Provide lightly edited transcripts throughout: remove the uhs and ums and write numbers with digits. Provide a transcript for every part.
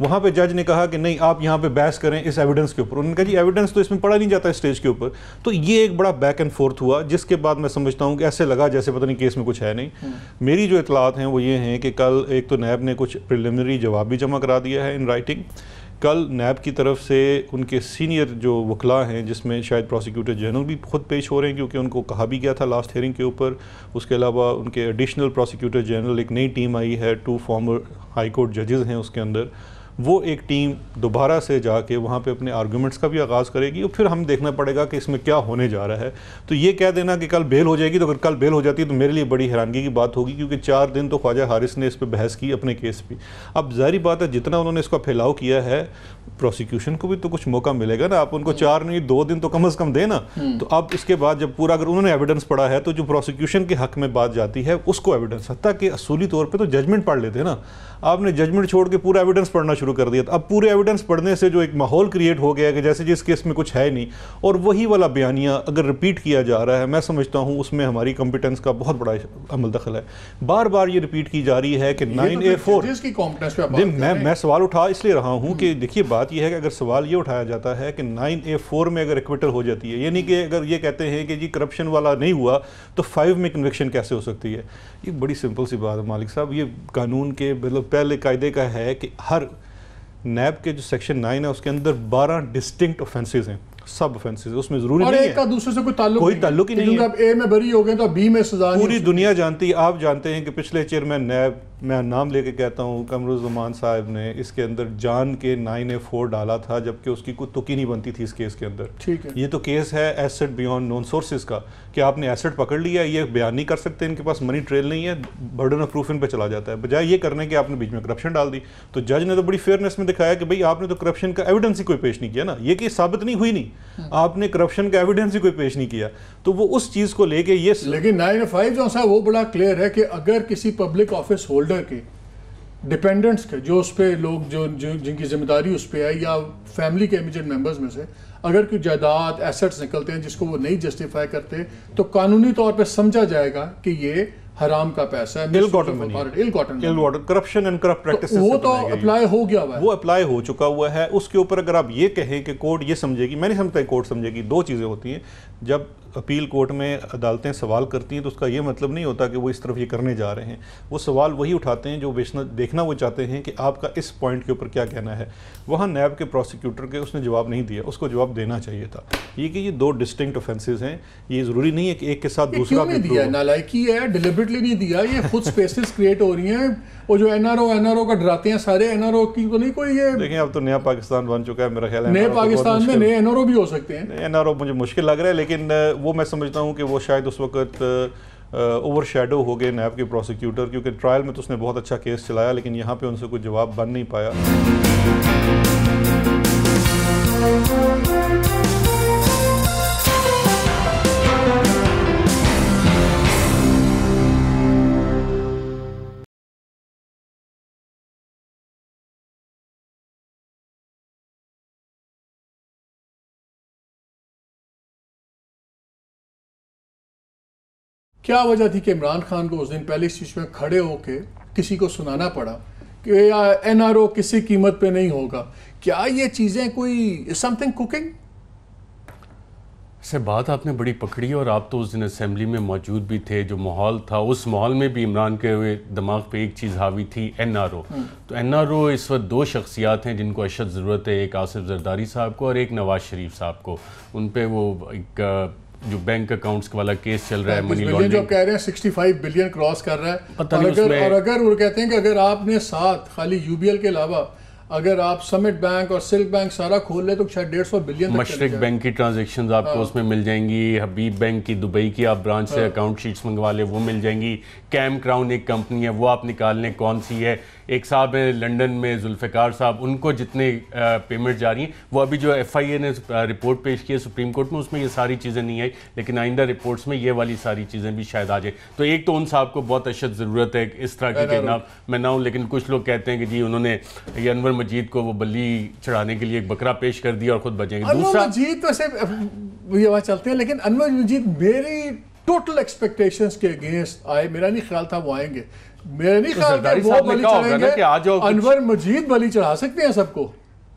وہاں پہ جج نے کہا کہ نہیں آپ یہاں پہ بحث کریں اس ایویڈنس کے اوپر. انہوں نے کہا جی ایویڈنس تو اس میں پڑھا نہیں جاتا اسٹیج کے اوپر. تو یہ ایک بڑا بیک اینڈ فورتھ ہوا, جس کے بعد میں سمجھتا ہوں کہ ایسے لگا جیسے پتہ نہیں کیس میں کچھ ہے نہیں. میری جو اطلاعات ہیں وہ یہ ہیں کہ کل ایک تو نیب نے کچھ پریلیمنری جواب بھی جمع کرا دیا ہے ان رائٹنگ. کل نیب کی طرف سے ان کے سینئر جو وکلاء ہیں, جس میں شاید پروسیکیوٹر جنرل بھی خود پیش ہو رہے ہیں کیونکہ ان کو کہا بھی گیا تھا لاسٹ ہیئرنگ کے اوپر. اس کے علاوہ ان کے ایڈیشنل پروسیکیوٹر جنرل, ایک نئی ٹیم آئی ہے, 2 فارمر ہائی کورٹ ججز ہیں اس کے اندر, وہ ایک ٹیم دوبارہ سے جا کے وہاں پہ اپنے آرگومنٹس کا بھی آغاز کرے گی, اور پھر ہم دیکھنا پڑے گا کہ اس میں کیا ہونے جا رہا ہے. تو یہ کہہ دینا کہ کل بیل ہو جائے گی, تو اگر کل بیل ہو جاتی ہے تو میرے لیے بڑی حیرانگی کی بات ہوگی, کیونکہ 4 دن تو خواجہ حارث نے اس پہ بحث کی اپنے کیس پہ. اب ظاہری بات ہے جتنا انہوں نے اس کا پھیلاؤ کیا ہے, پروسیکیوشن کو بھی تو کچھ موقع ملے گا نا. آپ ان کو 4 نہیں 2 دن تو کم از کم دیں نا. تو اب اس کے بعد جب پورا اگر انہوں نے ایویڈنس پڑھا ہے تو جو پروسیکیوشن کے حق میں بات جاتی ہے اس کو ایویڈنس, حتیٰ کہ اصولی طور پہ تو ججمنٹ پڑھ لیتے نا. آپ نے ججمنٹ چھوڑ کے پورا ایویڈنس پڑھنا شروع کر دیا. اب پورے ایویڈنس پڑھنے سے جو ایک ماحول کریٹ ہو گیا کہ جیسے جس کیس میں کچھ ہے نہیں, اور وہی والا بیانیہ اگر ریپیٹ کیا جا رہا ہے, میں سمجھتا ہوں اس میں ہماری کمپیٹنس کا بہت بڑا عمل دخل ہے. بار بار یہ ریپیٹ کی جا رہی ہے کہ 9A4, میں سوال اٹھا اس لیے رہا ہوں کہ دیکھیے بات یہ ہے کہ اگر سوال یہ اٹھایا جاتا ہے کہ 9A4 میں اگر ایکویٹل ہو جاتی ہے, یعنی کہ اگر یہ کہتے ہیں کہ جی کرپشن والا نہیں ہوا تو 5 میں کنوکشن کیسے ہو سکتی ہے. یہ بڑی سمپل سی بات ہے مالک صاحب. یہ قانون کے مطلب پہلے قاعدے کا ہے کہ ہر نیب کے جو سیکشن 9 ہے اس کے اندر 12 ڈسٹنکٹ اوفینسز ہیں, سب اوفینسز. اس میں ضروری نہیں ہے ایک کا دوسرے سے کوئی تعلق ہی نہیں ہے. اب اے میں بری ہو گئے تو بی میں سزا. پوری دنیا جانتی ہے, آپ جانتے ہیں کہ پچھلے چیئرمین نیب, میں نام لے کے کہتا ہوں, قمرالزمان صاحب نے اس کے اندر جان کے 9A4 ڈالا تھا, جبکہ اس کی کوئی تکی نہیں بنتی تھی اس کیس کے اندر. ٹھیک ہے, یہ تو کیس ہے ایسٹ بیونڈ نون سورسز کا, کہ آپ نے ایسٹ پکڑ لیا, یہ بیان نہیں کر سکتے, ان کے پاس منی ٹریل نہیں ہے, برڈن آف پروف ان پہ چلا جاتا ہے, بجائے یہ کرنے کہ آپ نے بیچ میں کرپشن ڈال دی. تو جج نے تو بڑی فیئرنیس میں دکھایا کہ بھئی آپ نے تو کرپشن کا ایویڈنس ہی کوئی پیش نہیں کیا نا, یہ کہ ثابت نہیں ہوئی نہیں, آپ نے کرپشن کا ایویڈنس ہی کوئی پیش نہیں کیا. تو وہ اس چیز کو لے کے یہ, لیکن 9A5 جو ہے وہ بڑا کلیئر ہے کہ اگر کسی پبلک آفس ہولڈر کے ڈیپینڈنٹس کے جو اس پہ لوگ جو جن کی ذمہ داری اس پہ ہے, یا فیملی کے امیجیٹ ممبرز میں سے اگر کوئی جائیداد ایسٹس نکلتے ہیں جس کو وہ نہیں جسٹیفائی کرتے, تو قانونی طور پہ سمجھا جائے گا کہ یہ حرام کا پیسہ ہے, کرپشن اینڈ کرپٹ پریکٹسز. وہ تو اپلائی ہو گیا ہوا ہے, وہ اپلائی ہو چکا ہوا ہے. اس کے اوپر اگر آپ یہ کہیں کہ کورٹ یہ سمجھے گی, میں نہیں سمجھتا کورٹ سمجھے گی. 2 چیزیں ہوتی ہیں. جب اپیل کورٹ میں عدالتیں سوال کرتی ہیں تو اس کا یہ مطلب نہیں ہوتا کہ وہ اس طرف یہ کرنے جا رہے ہیں. وہ سوال وہی اٹھاتے ہیں جو دیکھنا وہ چاہتے ہیں کہ آپ کا اس پوائنٹ کے اوپر کیا کہنا ہے. وہاں نیب کے پروسیکیوٹر کے اس نے جواب نہیں دیا, اس کو جواب دینا چاہیے تھا. یہ کہ یہ 2 ڈسٹنکٹ اوفینسز ہیں, یہ ضروری نہیں ہے کہ ایک کے ساتھ دوسرا بھی دیا. نالائکی ہے, ڈیلیبریٹلی نہیں دیا, یہ خود سپیسز کریٹ ہو رہی ہیں. وہ جو این آر او کا ڈراتے ہیں سارے, این آر او کی تو نہیں کوئی, یہ دیکھیں اب تو نیا پاکستان بن چکا ہے میرا خیال ہے. نئے پاکستان میں نئے این آر او بھی ہو سکتے ہیں. این آر او مجھے مشکل لگ رہا ہے, لیکن وہ میں سمجھتا ہوں کہ وہ شاید اس وقت اوور شیڈو ہو گئے نیب کے پروسیکیوٹر, کیونکہ ٹرائل میں تو اس نے بہت اچھا کیس چلایا, لیکن یہاں پہ ان سے کوئی جواب بن نہیں پایا. کیا وجہ تھی کہ عمران خان کو اس دن پہلے اس چیز میں کھڑے ہو کے کسی کو سنانا پڑا کہ این آر او کسی قیمت پہ نہیں ہوگا؟ کیا یہ چیزیں کوئی سم تھنگ کوکنگ؟ سے بات آپ نے بڑی پکڑی, اور آپ تو اس دن اسمبلی میں موجود بھی تھے. جو ماحول تھا اس ماحول میں بھی عمران کے دماغ پہ ایک چیز حاوی تھی, این آر او. تو این آر او اس وقت 2 شخصیات ہیں جن کو اشد ضرورت ہے, ایک آصف زرداری صاحب کو اور ایک نواز شریف صاحب کو. ان پہ وہ ایک جو بینک اکاؤنٹس والا کیس چل رہا ہے, منی لانڈرنگ, جو کہہ رہے ہیں 65 بلین کراس کر رہا ہے, اور اگر وہ کہتے ہیں کہ اگر آپ نے ساتھ خالی یو بی ایل کے علاوہ اگر آپ سمٹ بینک اور سلک بینک سارا کھول لیں تو شاید 150 بلین. مشرق بینک کی ٹرانزیکشنز آپ کو اس میں مل جائیں گی, حبیب بینک کی دبئی کی آپ برانچ سے اکاؤنٹ شیٹس منگوا لیں وہ مل جائیں گی, کیم کراؤن ایک کمپنی ہے وہ آپ نکال لیں کون سی ہے, ایک صاحب ہیں لنڈن میں ذوالفقار صاحب, ان کو جتنے پیمنٹ جا رہی ہیں وہ ابھی جو ایف آئی اے نے رپورٹ پیش کی ہے سپریم کورٹ میں, اس میں یہ ساری چیزیں نہیں آئی, لیکن آئندہ رپورٹس میں یہ والی ساری چیزیں بھی شاید آ جائیں. تو ایک تو ان صاحب کو بہت اشد ضرورت ہے اس طرح کی کہنا میں نہ ہوں, لیکن کچھ لوگ کہتے ہیں کہ جی انہوں نے یہ انور مجید کو وہ بلی چڑھانے کے لیے ایک بکرا پیش کر دیا اور خود بچیں گے. انور مجید تو ایسے یہ بات چلتے ہیں, لیکن انور مجید میری ٹوٹل ایکسپیکٹیشنز کے اگینسٹ آئے. میرا نہیں خیال تھا وہ آئیں گے, میرا نہیں خیال کہ وہ بلی چڑھیں گے. انور مجید بلی چڑھا سکتے ہیں سب کو.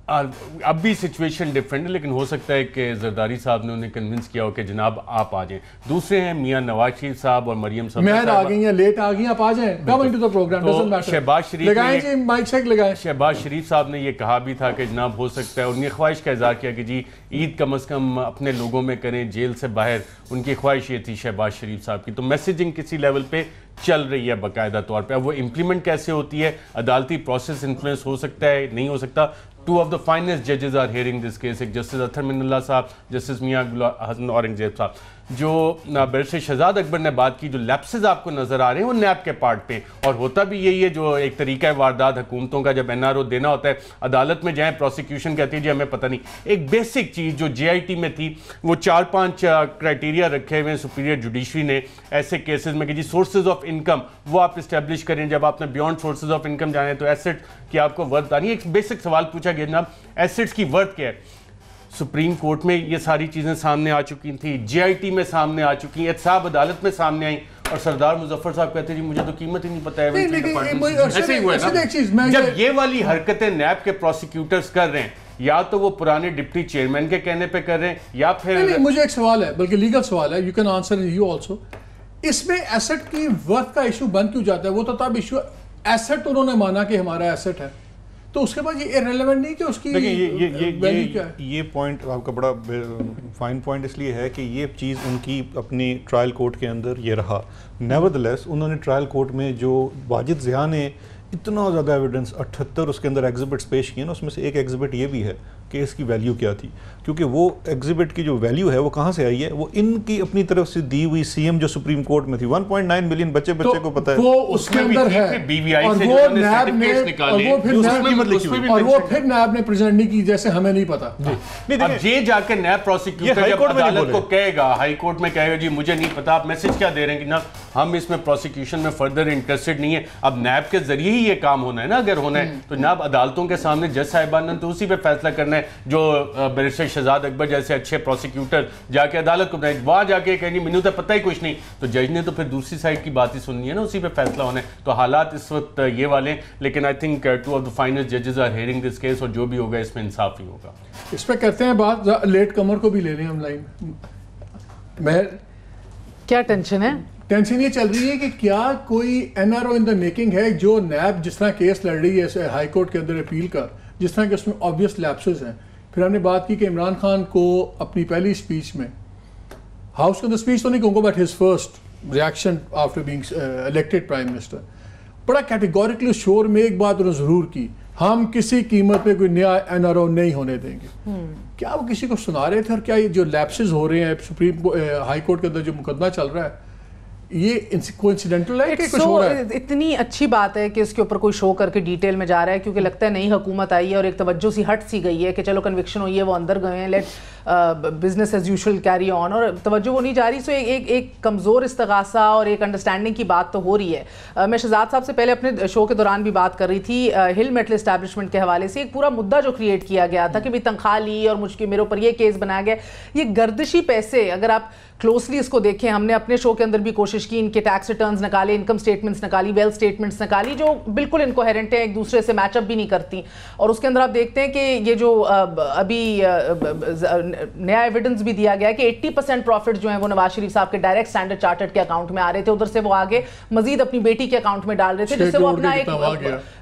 اب بھی سچویشن ڈیفرنٹ ہے, لیکن ہو سکتا ہے کہ زرداری صاحب نے انہیں کنونس کیا ہو کہ جناب آپ آ جائیں. دوسرے ہیں میاں نواز شریف صاحب اور مریم صاحب. مہر آ گئی ہیں, لیٹ آ گئی, آپ آ جائیں, come into the programme. Shahbaz Sharif لگائیں جی مائک چیک لگائیں. شہباز شریف صاحب نے یہ کہا بھی تھا کہ جناب ہو سکتا ہے, انہوں نے خواہش کا اظہار کیا کہ جی عید کم از کم اپنے لوگوں میں کریں, جیل سے باہر. ان کی خواہش یہ تھی شہباز شریف صاحب کی. تو میسیجنگ کسی لیول پہ چل رہی ہے باقاعدہ طور پہ. اب وہ امپلیمنٹ کیسے ہوتی ہے, عدالتی پروسیس انفلوئنس ہو سکتا ہے, نہیں ہو سکتا. Two of the finest judges are hearing this case. ایک جسٹس اطہر من اللہ صاحب, جسٹس میاں حسن اورنگزیب صاحب. جو بیرسٹر شہزاد اکبر نے بات کی, جو لیپسز آپ کو نظر آ رہے ہیں وہ نیب کے پارٹ پہ, اور ہوتا بھی یہی ہے جو ایک طریقہ واردات حکومتوں کا, جب NRO دینا ہوتا ہے عدالت میں جائیں, پروسیکیوشن کہتی ہے جی ہمیں پتہ نہیں. ایک بیسک چیز جو JIT میں تھی, وہ 4-5 کرائٹیریا رکھے ہوئے ہیں سپیریئر جوڈیشری نے ایسے کیسز میں کہ جی سورسز آف انکم وہ آپ اسٹیبلش کریں. جب آپ نے بیونڈ سورسز آف انکم جانے تو ایسٹ کی آپ کو ورتھ آنی. ایک بیسک سوال پوچھا گیا جناب ایسٹس کی ورتھ کیا ہے. سپریم کورٹ میں یہ ساری چیزیں سامنے آ چکی تھیں, JIT میں سامنے آ چکی ہیں, احتساب عدالت میں سامنے آئیں, اور سردار مظفر صاحب کہتے ہیں جی مجھے تو قیمت ہی نہیں پتہ ہے. ایسے ہی ہوا نا, جب یہ والی حرکتیں نیب کے پروسیکیوٹرز کر رہے ہیں, یا تو وہ پرانے ڈپٹی چیئرمین کے کہنے پہ کر رہے ہیں, یا پھر مجھے ایک سوال ہے, بلکہ لیگل سوال ہے, you can answer you also. اس میں ایسٹ کی ورتھ کا ایشو بند کیوں جاتا ہے؟ وہ تو تب ایشو ایسٹ انہوں نے مانا کہ ہمارا ایسٹ ہے, تو اس کے بعد یہ ارریلیونٹ نہیں کہ اس کی ویلیو کیا ہے. یہ پوائنٹ آپ کا بڑا فائن پوائنٹ اس لیے ہے کہ یہ چیز ان کی اپنی ٹرائل کورٹ کے اندر یہ رہا. نیورتھلیس انہوں نے ٹرائل کورٹ میں جو واجد ضیاء نے اتنا زیادہ ایویڈنس 78 اس کے اندر ایگزیبٹس پیش کیے نا, اس میں سے ایک ایگزیبٹ یہ بھی ہے کہ اس کی ویلیو کیا تھی, کیونکہ وہ ایگزیبٹ کی جو ویلیو ہے وہ کہاں سے آئی ہے, وہ ان کی اپنی طرف سے دی ہوئی CM جو سپریم کورٹ میں تھی. 1.9 ملین بچے کو پتہ ہے وہ اس کے اندر ہے, اور وہ نیب نے, اور وہ پھر نیب نے پریزنٹ نہیں کی, جیسے ہمیں نہیں پتا. اب یہ جا کے نیب پروسیکیوٹر جب عدالت کو کہے گا, ہائی کورٹ میں کہے گا جی مجھے نہیں پتا, آپ میسج کیا دے رہے ہیں کہ نا ہم اس میں پروسیکیوشن میں فردر انٹرسٹڈ نہیں ہے. اب نیب کے ذریعے ہی یہ کام ہونا ہے نا, اگر ہونا ہے تو جناب عدالتوں کے سامنے جج صاحبان نے تو اسی پہ فیصلہ کرنا ہے. جو بیرسٹر شہزاد اکبر جیسے اچھے پروسیکیوٹر جا کے عدالت کو بتائیں, وہاں جا کے کہیں مینوں تو پتہ ہی کچھ نہیں, تو جج نے تو پھر دوسری سائڈ کی بات ہی سننی ہے نا, اسی پہ فیصلہ ہونا ہے. تو حالات اس وقت یہ والے ہیں, لیکن I think 2 of the finest judges are hearing this case, اور جو بھی ہوگا اس میں انصاف ہی ہوگا. اس پہ کرتے ہیں بات, لیٹ کمر کو بھی لے لیں ہم لائن. مہر کیا ٹینشن ہے؟ ٹینشن یہ چل رہی ہے کہ کیا کوئی NRO ان دا میکنگ ہے, جو نیب جس طرح کیس لڑ رہی ہے ہائی کورٹ کے اندر اپیل کا, جس طرح کہ اس میں آبویس لیپسز ہیں. پھر ہم نے بات کی کہ عمران خان کو اپنی پہلی اسپیچ میں, ہاؤس کے اندر اسپیچ تو نہیں کہوں گا, but his first reaction after being elected prime minister, بڑا کیٹیگوریکلی شور میں ایک بات انہوں نے ضرور کی, ہم کسی قیمت پہ کوئی نیا NRO نہیں ہونے دیں گے. کیا وہ کسی کو سنا رہے تھے, اور کیا یہ جو لیپسز ہو رہے ہیں سپریم ہائی کورٹ کے اندر جو مقدمہ چل رہا ہے, یہ کوئنسیڈنٹل ہے کہ کچھ ہو رہا ہے؟ اتنی اچھی بات ہے کہ اس کے اوپر کوئی شو کر کے ڈیٹیل میں جا رہا ہے, کیونکہ لگتا ہے نئی حکومت آئی ہے اور ایک توجہ سی ہٹ سی گئی ہے کہ چلو کنوکشن ہوئی ہے, وہ اندر گئے ہیں, let business as usual carry on, اور توجہ وہ نہیں جا رہی. سو ایک کمزور استغاثہ اور ایک انڈرسٹینڈنگ کی بات تو ہو رہی ہے. میں شہزاد صاحب سے پہلے اپنے شو کے دوران بھی بات کر رہی تھی, ہل میٹل اسٹیبلشمنٹ کے حوالے سے ایک پورا مدعا جو کریٹ کیا گیا تھا کہ بھی تنخواہ لی اور مجھ کے میرے اوپر یہ کیس بنایا گیا. یہ گردشی پیسے اگر آپ کلوزلی اس کو دیکھیں, ہم نے اپنے شو کے اندر بھی کوشش کی, ان کے ٹیکس ریٹرنز نکالے, انکم سٹیٹمنٹس نکالی, ویلتھ سٹیٹمنٹس نکالی, جو بالکل انکوہیرنٹ ہیں, ایک دوسرے سے میچ اپ بھی نہیں کرتی. اور اس کے اندر آپ دیکھتے ہیں کہ یہ جو ابھی نیا ایویڈنس بھی دیا گیا ہے کہ 80% پروفٹ جو ہیں وہ نواز شریف صاحب کے ڈائریکٹ اسٹینڈرڈ چارٹرڈ کے اکاؤنٹ میں آ رہے تھے, ادھر سے وہ آگے مزید اپنی بیٹی کے اکاؤنٹ میں ڈال رہے تھے, جس سے وہ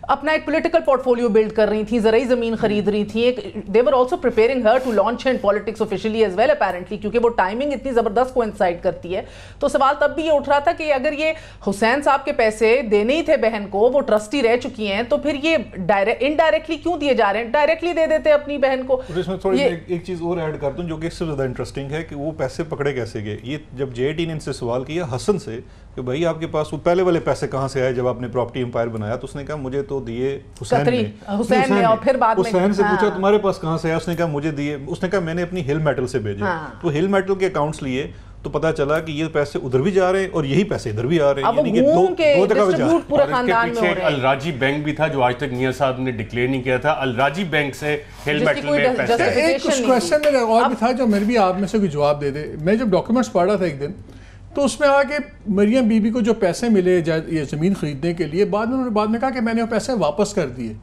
اپنا ایک پولیٹیکل پورٹ فولیو بلڈ کر رہی تھیں, زرعی زمین خرید رہی تھیں. They were also preparing her to launch in politics officially as well apparently, کیونکہ وہ ٹائمنگ اتنی زبردست کوئنسائڈ کرتی ہے. تو سوال تب بھی یہ اٹھ رہا تھا کہ اگر یہ حسین صاحب کے پیسے دینے ہی تھے بہن کو, وہ ٹرسٹی رہ چکی ہیں, تو پھر یہ انڈائریکٹلی کیوں دیے جا رہے ہیں؟ ڈائریکٹلی دے دیتے اپنی بہن کو. اس میں تھوڑی ایک چیز اور ایڈ کر دوں جو کہ اس سے زیادہ انٹرسٹنگ ہے کہ وہ پیسے پکڑے کیسے گئے. یہ جب JIT نے ان سے سوال کیا حسن سے کہ بھائی آپ کے پاس وہ پہلے والے پیسے کہاں سے آئے جب آپ نے پراپرٹی امپائر بنایا, تو اس نے کہا مجھے تو دیے حسین نے, اور پھر بعد میں حسین سے پوچھا تمہارے پاس کہاں سے آیا, اس نے کہا مجھے دیے, اس نے کہا میں نے اپنی ہل میٹل سے بھیجے. تو ہل میٹل کے اکاؤنٹس لیے تو پتہ چلا کہ یہ پیسے ادھر بھی جا رہے ہیں اور یہی پیسے ادھر بھی آ رہے ہیں, یعنی کہ دو جگہ پہ جا رہے ہیں. اور اس کے پیچھے ایک الراجی بینک بھی تھا جو آج تک میاں صاحب نے ڈکلیئر نہیں کیا تھا. الراجی بینک سے ہل میٹل میں پیسے. ایک کوسچن میرا اور بھی تھا جو میرے بھی آپ میں سے کوئی جواب دے دے. میں جب ڈاکیومنٹس پڑھ رہا تھا ایک دن, تو اس میں آ کے مریم بی بی کو جو پیسے ملے یہ زمین خریدنے کے لیے، بعد میں انہوں نے بعد میں کہا کہ میں نے وہ پیسے واپس کر دیے.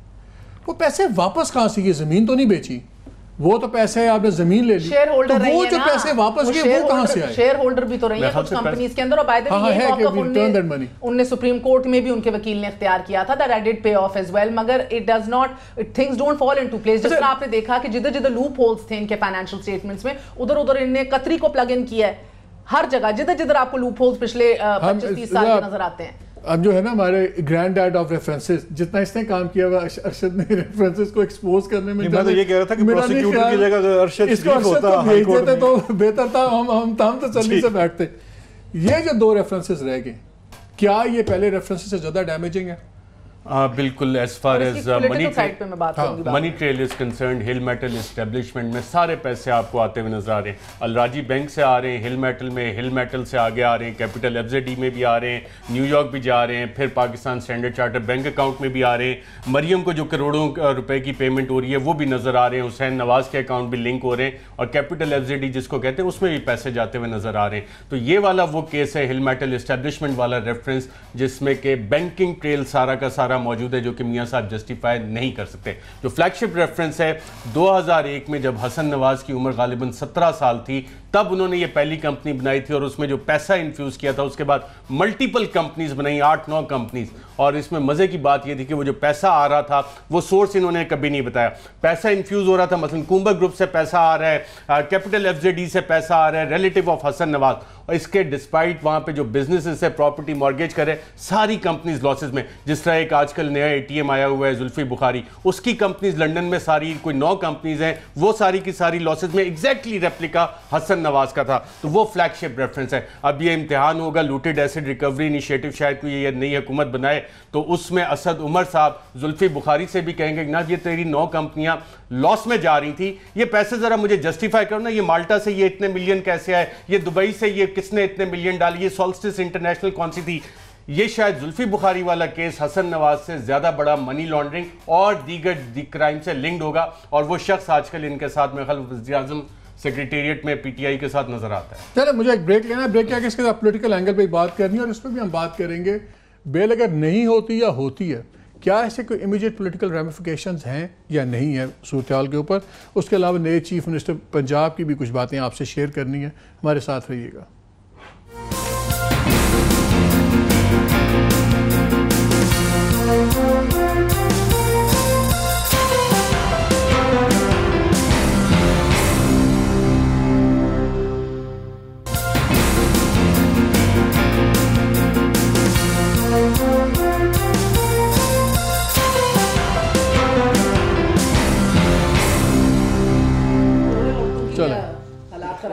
وہ پیسے واپس کہاں سے؟ یہ زمین تو نہیں بیچی، وہ تو پیسے آپ نے زمین لے لی، شیئر ہولڈر تو وہ جو پیسے واپس کیے وہ کہاں سے آئے؟ شیئر ہولڈر بھی تو رہی ہیں کچھ کمپنیز کے اندر. اور بائی دا وے ان نے سپریم کورٹ میں بھی ان کے وکیل نے اختیار کیا تھا that I did pay off as well، مگر it does not things don't fall into place. جس طرح آپ نے دیکھا کہ جدھر جدھر لوپ ہولز تھے ان کے فائنینشیل سٹیٹمنٹس میں، ادھر ادھر ان نے قطری کو پلگ ان کیا ہے. ہر جگہ جدھر جدھر آپ کو لوپ ہولز پچھلے 25-30 سال کے نظر آتے ہیں. اب جو ہے نا ہمارے گرینڈ ڈیڈ آف ریفرنسز، جتنا اس نے کام کیا ہوا ارشد نے ریفرنسز کو ایکسپوز کرنے میں، میں تو یہ کہہ رہا تھا کہ پروسیکیوٹر کی جگہ اگر ارشد شریف ہوتا ہائی کورٹ میں تو بہتر تھا، ہم تو چلنی سے بیٹھتے. یہ جو 2 ریفرنسز رہ گئے، کیا یہ پہلے ریفرنسز سے زیادہ ڈیمیجنگ ہے؟ بالکل. As far as money trail is concerned, ہل میٹل اسٹیبلشمنٹ میں سارے پیسے آپ کو آتے ہوئے نظر آ رہے ہیں. الراجی بینک سے آ رہے ہیں، ہل میٹل سے آگے آ رہے ہیں، کیپٹل ایف زیڈ ای میں بھی آ رہے ہیں، نیو یارک بھی جا رہے ہیں، پھر Pakistan standard charter bank account میں بھی آ رہے ہیں. مریم کو جو کروڑوں روپے کی پیمنٹ ہو رہی ہے وہ بھی نظر آ رہے ہیں. حسین نواز کے اکاؤنٹ بھی لنک ہو رہے ہیں، اور کیپٹل ایف زیڈ ای جس کو کہتے ہیں اس میں بھی پیسے جاتے ہوئے نظر آ رہے ہیں. تو یہ والا وہ کیس ہے، ہل میٹل اسٹیبلشمنٹ والا ریفرنس، جس میں کہ بینکنگ ٹریل سارا کا سارا موجود ہے، جو کہ میاں صاحب جسٹیفائی نہیں کر سکتے. جو فلیگ شپ ریفرنس ہے 2001 میں، جب حسن نواز کی عمر غالباً 17 سال تھی، تب انہوں نے یہ پہلی کمپنی بنائی تھی، اور اس میں جو پیسہ انفیوز کیا تھا، اس کے بعد ملٹیپل کمپنیز بنائی، 8-9 کمپنیز. اور اس میں مزے کی بات یہ تھی کہ وہ جو پیسہ آ رہا تھا وہ سورس انہوں نے کبھی نہیں بتایا. پیسہ انفیوز ہو رہا تھا، مثلا کومبر گروپ سے پیسہ آ رہا ہے، کیپٹل ایف زیڈ ای سے پیسہ آ رہا ہے، ریلیٹیو آف حسن نواز. اور اس کے ڈسپائٹ وہاں پہ جو بزنس سے پراپرٹی مارگیج کرے، ساری کمپنیز لاسز میں. جس طرح ایک آج کل نیا اے ٹی ایم آیا ہوا ہے زلفی بخاری، اس کی کمپنیز لنڈن میں ساری کوئی 9 کمپنیز ہیں، وہ ساری کی ساری لاسز میں ایگزیکٹلی ریپلیکا حسن نواز کا تھا. تو وہ فلیگ شپ ریفرنس ہے. اب یہ امتحان ہوگا لوٹڈ ایسڈ ریکوری انیشیٹو، شاید کوئی یہ نئی حکومت بنائے تو اس میں اسد عمر صاحب زلفی بخاری سے بھی کہیں گے کہ جناب یہ تیری 9 کمپنیاں لاس میں جا رہی تھیں، یہ پیسے ذرا مجھے جسٹیفائی کرو نا. یہ مالٹا سے یہ اتنے ملین کیسے آئے، یہ دبئی سے یہ کس نے اتنے ملین ڈالی، یہ سولسٹس انٹرنیشنل کون سی تھی. یہ شاید زلفی بخاری والا کیس حسن نواز سے زیادہ بڑا منی لانڈرنگ اور دیگر کرائم سے لنکڈ ہوگا. اور وہ شخص آج کل ان کے ساتھ میں خلف وزیر اعظم سیکریٹریٹ میں پی ٹی آئی کے ساتھ نظر آتا ہے. چلے مجھے ایک بریک لینا ہے، بریک کیا کہ اس کے ساتھ پولیٹیکل اینگل پہ بات کرنی ہے، اور اس پہ بھی ہم بات کریں گے بیل اگر نہیں ہوتی یا ہوتی ہے، کیا ایسے کوئی امیجیٹ پولیٹیکل ریمیفیکیشنز ہیں یا نہیں ہیں صورتحال کے اوپر. اس کے علاوہ نئے چیف منسٹر پنجاب کی بھی کچھ باتیں آپ سے شیئر کرنی ہیں. ہمارے ساتھ رہیے گا.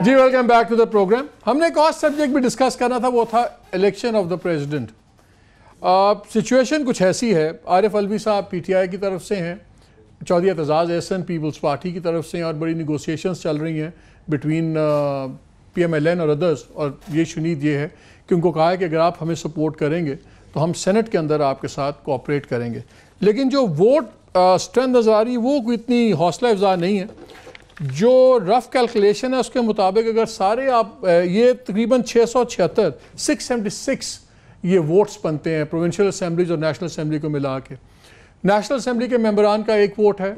جی welcome back to the programme. ہم نے ایک اور سبجیکٹ بھی ڈسکس کرنا تھا، وہ تھا election of the president. Situation کچھ ایسی ہے، عارف الوی صاحب پی ٹی آئی کی طرف سے ہیں، چودھری اعتزاز احسن پیپلز پارٹی کی طرف سے ہیں، اور بڑی نیگوسیشنز چل رہی ہیں between P M L N اور ادرس. اور یہ شنید یہ ہے کہ ان کو کہا ہے کہ اگر آپ ہمیں سپورٹ کریں گے تو ہم سینٹ کے اندر آپ کے ساتھ کوآپریٹ کریں گے. لیکن جو ووٹ اسٹرینتھ نظر آ رہی ہے وہ کوئی اتنی حوصلہ افزا نہیں ہے. جو رف کیلکولیشن ہے اس کے مطابق اگر سارے آپ یہ تقریباً 676 یہ ووٹس بنتے ہیں پروونشل اسمبلیز اور نیشنل اسمبلی کو ملا کے. نیشنل اسمبلی کے ممبران کا 1 ووٹ ہے،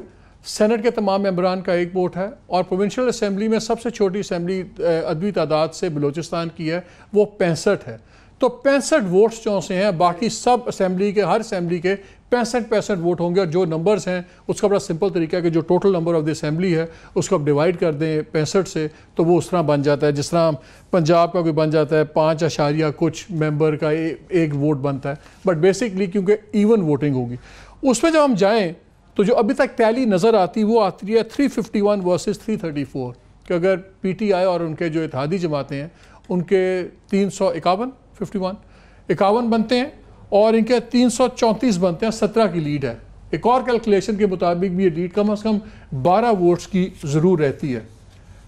سینٹ کے تمام ممبران کا 1 ووٹ ہے، اور پروونشل اسمبلی میں سب سے چھوٹی اسمبلی عددی تعداد سے بلوچستان کی ہے، وہ 65 ہے. تو 65 ووٹس جو سے ہیں، باقی سب اسمبلی کے ہر اسمبلی کے 65 ووٹ ہوں گے. اور جو نمبرز ہیں اس کا بڑا سمپل طریقہ ہے کہ جو total number of the assembly ہے اس کو آپ ڈیوائڈ کر دیں 65 سے، تو وہ اس طرح بن جاتا ہے جس طرح پنجاب کا کوئی بن جاتا ہے 5 کچھ ممبر کا 1 ووٹ بنتا ہے. بٹ بیسکلی کیونکہ ایون ووٹنگ ہوگی اس میں جب ہم جائیں تو جو ابھی تک ٹیلی نظر آتی وہ آتی ہے 351 ورسز 334 کہ اگر پی ٹی آئی اور ان کے جو اتحادی جماعتیں ہیں ان کے 51 بنتے ہیں اور ان کے 334 بنتے ہیں، 17 کی لیڈ ہے. ایک اور کیلکولیشن کے مطابق بھی یہ لیڈ کم از کم 12 ووٹس کی ضرور رہتی ہے.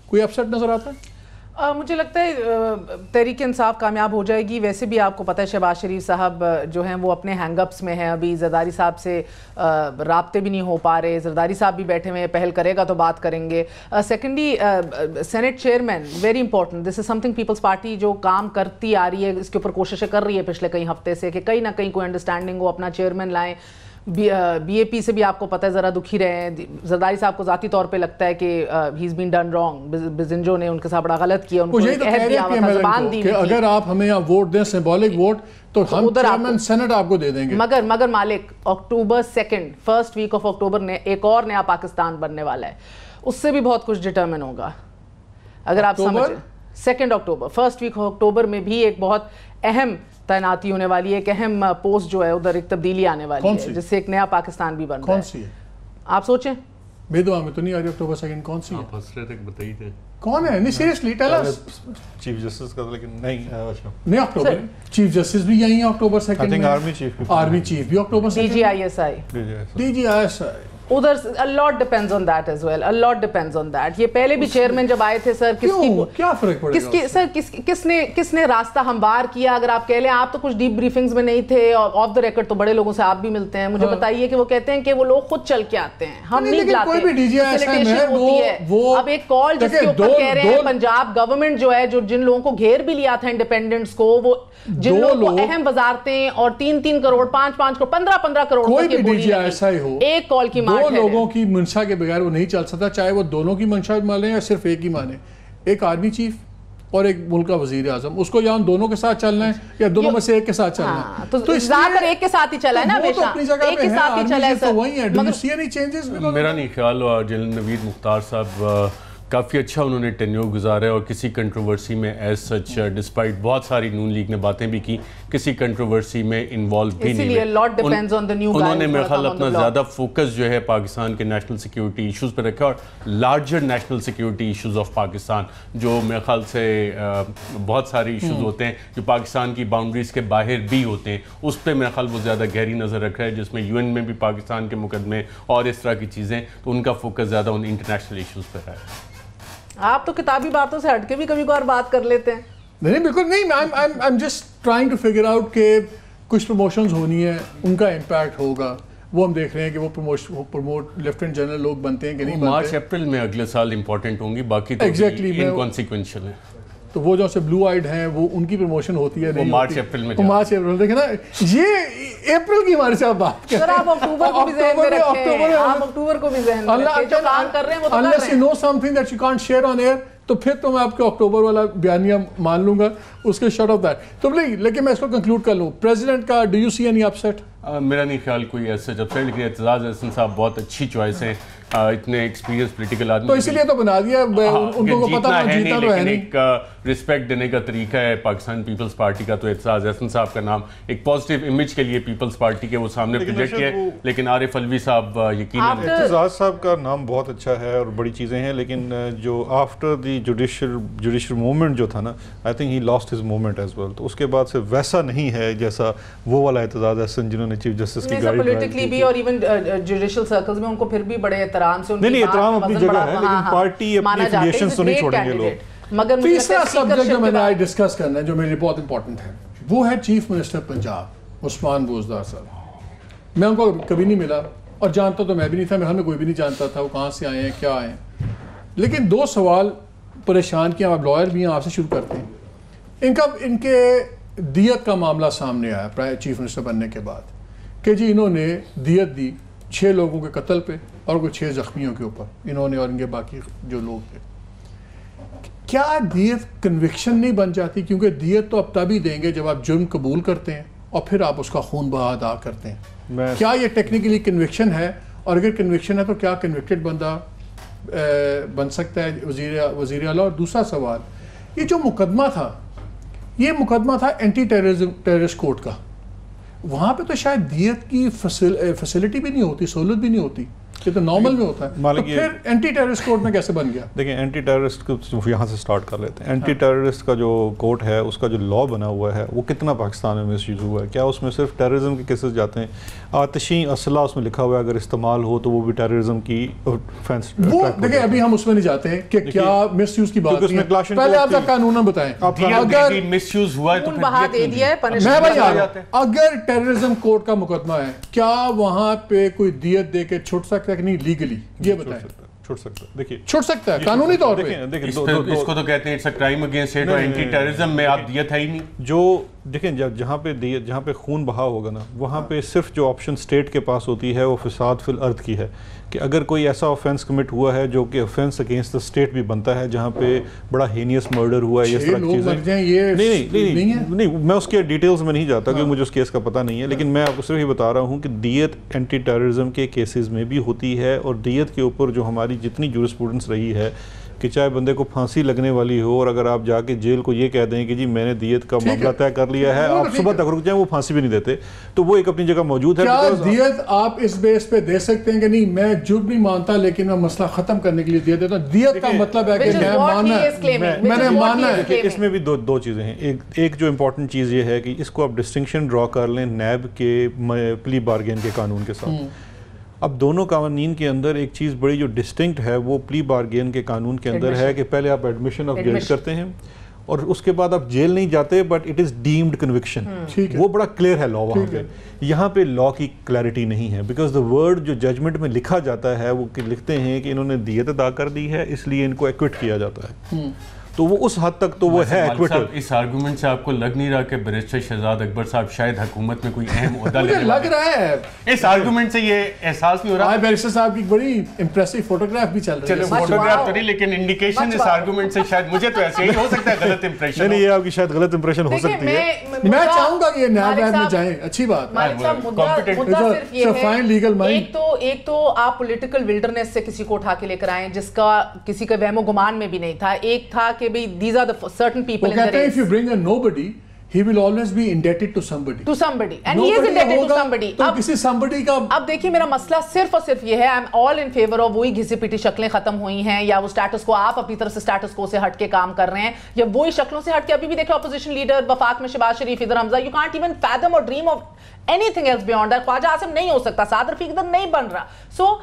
کوئی اپسیٹ نظر آتا ہے؟ مجھے لگتا ہے تحریک انصاف کامیاب ہو جائے گی. ویسے بھی آپ کو پتہ ہے شہباز شریف صاحب جو ہیں وہ اپنے ہینگ اپس میں ہیں, ابھی زرداری صاحب سے رابطے بھی نہیں ہو پا رہے, زرداری صاحب بھی بیٹھے ہوئے, پہل کرے گا تو بات کریں گے. Secondly senate chairman very important, this is something Peoples Party جو کام کرتی آ رہی ہے, اس کے اوپر کوششیں کر رہی ہے پچھلے کئی ہفتے سے کہ کہیں نہ کہیں کوئی انڈرسٹینڈنگ ہو, اپنا چیئرمین لائیں. بی اے پی سے بھی آپ کو پتہ ہے ذرا دکھی رہے ہیں. زرداری صاحب کو ذاتی طور پہ لگتا ہے کہ ہی از بین ڈن رانگ, بزنجو نے ان کے ساتھ بڑا غلط کیا, ان کو ایک عہد دیا ہوا تھا, زبان دی ہوئی تھی. اگر آپ ہمیں یہاں ووٹ دیں سمبولک ووٹ تو ہم چیئرمین سینٹ آپ کو دے دیں گے. مگر مالک اکتوبر 2 فرسٹ ویک آف اکتوبر نے ایک اور نیا پاکستان بننے والا ہے, اس سے بھی بہت کچھ ڈٹرمن ہوگا. اگر آپ سمجھیں 2 اکتوبر فرسٹ ویک آف اکتوبر میں بھی ایک بہت اہم تعیناتی ہونے والی ہے, ایک اہم پوسٹ جو ہے ادھر ایک تبدیلی آنے والی ہے, جس سے ایک نیا پاکستان بھی بن رہا ہے. کون سی ہے آپ سوچیں, بے دعا میں تو نہیں آ رہی اکتوبر 2 کون سی ہے؟ آپ ہنس رہے تھے, بتائیے تھے کون ہے؟ نہیں seriously tell us. Chief justice کا, لیکن نہیں اکتوبر چیف جسٹس بھی یہی ہے اکتوبر 2 میں, آرمی چیف بھی اکتوبر 2, D G I S I ادھر a lot depends on that as well, a lot depends on that. یہ پہلے بھی چیئرمین جب آئے تھے سر, کیا فرق پڑے گا سر, کس نے راستہ ہموار کیا؟ اگر آپ کہہ لیں آپ تو کچھ ڈیپ بریفنگز میں نہیں تھے, آف دا ریکارڈ تو بڑے لوگوں سے آپ بھی ملتے ہیں, مجھے بتائیے کہ وہ کہتے ہیں کہ وہ لوگ خود چل کے آتے ہیں, ہم نہیں بلاتے. اب ایک کال جس کے اوپر کہہ رہے ہیں پنجاب گورنمنٹ جو ہے, جو جن لوگوں کو گھیر بھی لیا تھا انڈیپینڈنس کو, وہ جن لوگوں کو اہم وزارتیں اور 3 کروڑ 5 کروڑ 15 کروڑ کوئی بھی ڈی جی ایسا ہی ہو, ایک کال کی دو لوگوں کی منشا کے بغیر وہ نہیں چل سکتا, چاہے وہ دونوں کی منشا مانیں یا صرف ایک ہی مانیں. ایک آرمی چیف اور ایک ملک کا وزیر اعظم, اس کو یا ان دونوں کے ساتھ چلنا ہے یا دونوں میں سے ایک کے ساتھ چلنا ہے. تو زیادہ تر ایک کے ساتھ ہی چلا ہے نا, ہمیشہ ایک کے ساتھ ہی چلا ہے سر. میرا نہیں خیال, اور جنرل نوید مختار صاحب کافی اچھا انہوں نے ٹینیور گزارا ہے, اور کسی کنٹروورسی میں ایز سچ ڈسپائٹ بہت ساری نون لیگ نے باتیں بھی کی, کسی کنٹروورسی میں انوالو بھی نہیں ہوئے. انہوں نے میرے خیال اپنا زیادہ فوکس جو ہے پاکستان کے نیشنل سیکیورٹی ایشوز پہ رکھا, اور larger national security issues of Pakistan, جو میرے خیال سے بہت سارے ایشوز ہوتے ہیں جو پاکستان کی باؤنڈریز کے باہر بھی ہوتے ہیں, اس پہ میرا خیال وہ زیادہ گہری نظر رکھ رہا ہے, جس میں یو این میں بھی پاکستان کے مقدمے اور اس طرح کی چیزیں, تو ان کا فوکس زیادہ ان انٹرنیشنل ایشوز پہ رہا ہے. آپ تو کتابی باتوں سے ہٹ کے بھی کبھی کبھار بات کر لیتے ہیں. نہیں بالکل نہیں, I'm just trying to figure out کہ کچھ پروموشنز ہونی ہے, ان کا امپیکٹ ہوگا, وہ ہم دیکھ رہے ہیں کہ وہ پروموٹ لیفٹیننٹ جنرل لوگ بنتے ہیں کہ نہیں بنتے. مارچ اپریل میں اگلے سال امپورٹنٹ ہوں گی, باقی تو انکانسیکوینشل ہیں. تو وہ جو سے بلو آئیڈ ہیں وہ ان کی پروموشن ہوتی ہے, وہ مارچ اپریل میں, مارچ اپریل دیکھیں نا, یہ اپریل کی ہمارے ساتھ بات کریں. سر آپ اکتوبر کو بھی ذہن میں رکھیں, آپ اکتوبر کو بھی ذہن میں رکھیں, جو کام کر رہے ہیں وہ تو کر رہے ہیں. Unless you know something that you can't share on air, تو پھر تو میں آپ کے اکتوبر والا بیانیہ مان لوں گا, اس کے شارٹ آف دیٹ. تو لیکن میں اس کو کنکلوڈ کر لوں, پریزیڈنٹ کا do you see any upset? میرا نہیں خیال کوئی ایسا جب سے, لیکن اعتزاز احسن صاحب بہت اچھی چوائس ہیں, اتنے ایکسپیرینس پولیٹیکل آدمی, تو اسی لیے تو بنا دیا, ان کو پتہ ہے جیتا تو ہے نہیں. ایک رسپیکٹ دینے کا طریقہ ہے پاکستان پیپلز پارٹی کا, تو اعتزاز احسن صاحب کا نام ایک پازیٹیو امیج کے لیے پیپلز پارٹی کے وہ سامنے پروجیکٹ کیا ہے, لیکن عارف الوی صاحب یقیناً. اعتزاز صاحب کا نام بہت اچھا ہے اور بڑی چیزیں ہیں, لیکن جو آفٹر دی جوڈیشل موومنٹ جو تھا نا, I think he lost his movement as well. تو اس کے بعد سے ویسا نہیں ہے جیسا وہ والا اعتزاز احسن جنہوں نے چیف جسٹس کی گاڑی پولیٹیکلی بھی, اور ایون جوڈیشل سرکلز میں ان کو پھر بھی بڑے احترام سے, نہیں احترام اپنی جگہ ہے, لیکن پارٹی اپنی افیلیشنز تو نہیں چھوڑیں گے لوگ. مگر تیسرا سبجیکٹ جو میں نے آج ڈسکس کرنا ہے, جو میرے لیے بہت امپورٹنٹ ہے, وہ ہے چیف منسٹر پنجاب عثمان بوزدار صاحب. میں ان کو کبھی نہیں ملا, اور جانتا تو میں بھی نہیں تھا, میرے میں کوئی بھی نہیں جانتا تھا وہ کہاں سے آئے ہیں کیا آئے ہیں. لیکن 2 سوال پریشان کیا, آپ لائر بھی ہیں, آپ سے شروع کرتے ہیں. ان کے دیت کا معاملہ سامنے آیا چیف منسٹر بننے کے بعد, کہ جی انہوں نے دیت دی 6 لوگوں کے قتل پہ اور کوئی 6 زخمیوں کے اوپر, انہوں نے اور ان کے باقی جو لوگ تھے. کیا دیت کنوکشن نہیں بن جاتی؟ کیونکہ دیت تو اب تبھی دیں گے جب آپ جرم قبول کرتے ہیں اور پھر آپ اس کا خون بہا ادا کرتے ہیں. کیا یہ ٹیکنیکلی کنوکشن ہے؟ اور اگر کنوکشن ہے تو کیا کنوکٹڈ بندہ بن سکتا ہے وزیر اعلیٰ؟ اور دوسرا سوال, یہ جو مقدمہ تھا, یہ مقدمہ تھا اینٹی ٹیررسٹ کورٹ کا, وہاں پہ تو شاید دیت کی فیسلٹی بھی نہیں ہوتی, سہولت بھی نہیں ہوتی. یہ تو نارمل میں ہوتا ہے. تو پھر اینٹی ٹیررسٹ کورٹ میں کیسے بن گیا؟ دیکھیں اینٹی ٹیررسٹ کو یہاں سے سٹارٹ کر لیتے ہیں. اینٹی ٹیررسٹ کا جو کورٹ ہے اس کا جو لا بنا ہوا ہے وہ کتنا پاکستان میں مس یوز ہوا ہے؟ کیا اس میں صرف ٹیررزم کے کیسز جاتے ہیں؟ آتشی اسلحہ اس میں لکھا ہوا ہے اگر استعمال ہو تو وہ بھی ٹیررزم کی offense. وہ دیکھیں ابھی ہم اس میں نہیں جاتے ہیں کہ کیا مس یوز کی بات نہیں ہے. پہلے آپ کا قانون بتائیں اگر مس یوز ہوا ہے تو بہا دے دیا ہے میں بھائی اگر ٹیررزم کورٹ کا مقدمہ ہے کیا وہاں پہ کوئی دیت دے کے چھوٹ سکتا ہے کہ نہیں لیگلی؟ یہ بتائیں. چھوٹ سکتا ہے. دیکھیے چھوٹ سکتا ہے قانونی طور پہ. اس کو تو کہتے ہیں it's a crime against state اور اینٹی ٹیررزم میں آپ دیت ہے ہی نہیں. جو دیکھیں جہاں پہ خون بہا ہوگا نا وہاں پہ صرف جو آپشن اسٹیٹ کے پاس ہوتی ہے وہ فساد فی الارض کی ہے کہ اگر کوئی ایسا آفینس کمٹ ہوا ہے جو کہ آفینس اگینسٹ دا اسٹیٹ بھی بنتا ہے جہاں پہ بڑا ہینیس مرڈر ہوا ہے اس طرح کی چیزیں. نہیں میں اس کے ڈیٹیلز میں نہیں جاتا کیونکہ مجھے اس کیس کا پتہ نہیں ہے, لیکن میں آپ کو صرف یہ بتا رہا ہوں کہ دیت اینٹی ٹیررزم کے کیسز میں بھی ہوتی ہے اور دیت کے اوپر جو ہماری جتنی جورسپروڈنس رہی ہے کہ چاہے بندے کو پھانسی لگنے والی ہو اور اگر آپ جا کے جیل کو یہ کہہ دیں کہ جی میں نے دیت کا معاملہ طے کر لیا ہے آپ صبح تک رک جائیں وہ پھانسی بھی نہیں دیتے تو وہ ایک اپنی جگہ موجود ہے. کیا دیت آپ اس بیس پہ دے سکتے ہیں کہ نہیں میں جرم نہیں مانتا لیکن میں مسئلہ ختم کرنے کے لیے دیت دیتا ہوں؟ دیت کا مطلب ہے کہ میں نے ماننا ہے. اس میں بھی دو چیزیں ہیں. ایک جو امپورٹنٹ چیز یہ ہے کہ اس کو آپ ڈسٹنکشن ڈرا کر لیں نیب کے پلی بارگین کے قانون کے ساتھ. اب دونوں قوانین کے اندر ایک چیز بڑی جو ڈسٹنکٹ ہے وہ پلی بارگین کے قانون کے اندر ہے کہ پہلے آپ ایڈمیشن آف گلٹ کرتے ہیں اور اس کے بعد آپ جیل نہیں جاتے but it is deemed conviction. وہ بڑا کلیئر ہے لا وہاں پہ. یہاں پہ لا کی کلیئرٹی نہیں ہے بیکاز دا ورڈ جو ججمنٹ میں لکھا جاتا ہے وہ لکھتے ہیں کہ انہوں نے دیت ادا کر دی ہے اس لیے ان کو ایکوٹ کیا جاتا ہے. تو وہ اس حد تک تو وہ ہے ایکویٹل. اس آرگومنٹ سے آپ کو لگ نہیں رہا کہ بیرسٹر شہزاد اکبر صاحب شاید حکومت میں کوئی اہم عہدہ لینے لگ رہا ہے؟ اس آرگومنٹ سے یہ احساس نہیں ہو رہا. بیرسٹر صاحب کی بڑی امپریسو فوٹوگراف بھی چل رہی ہے. چلو فوٹوگراف تو نہیں لیکن انڈیکیشن اس آرگومنٹ سے شاید مجھے تو ایسے ہی ہو سکتا ہے غلط امپریشن. نہیں یہ آپ کی شاید غلط امپریشن ہو سکتی ہے. میں چاہوں گا کہ یہ نیب میں جائیں. اچھی بات ایک تو آپ پولیٹیکل ولڈرنس سے کسی کو اٹھا کے لے کر آئیں جس کا کسی کا وہم و گمان میں بھی نہیں تھا. ایک تھا کہ بھئی these are the certain people in the race. If you bring a nobody, he will always be indebted to somebody. To somebody. And he is indebted to somebody. تو کسی somebody کا اب دیکھیں میرا مسئلہ صرف اور صرف یہ ہے I'm all in favor of وہی گھسی پیٹی شکلیں ختم ہوئی ہیں یا وہ سٹیٹس کو آپ اپنی طرف سے سٹیٹس کو سے ہٹ کے کام کر رہے ہیں یا وہی شکلوں سے ہٹ کے ابھی بھی دیکھیں اپوزیشن لیڈر وفاق میں شہباز شریف ادھر حمزہ you can't even fathom or dream of anything else beyond that. خواجہ عاصم نہیں ہو سکتا, سعد رفیق ادھر نہیں بن رہا. So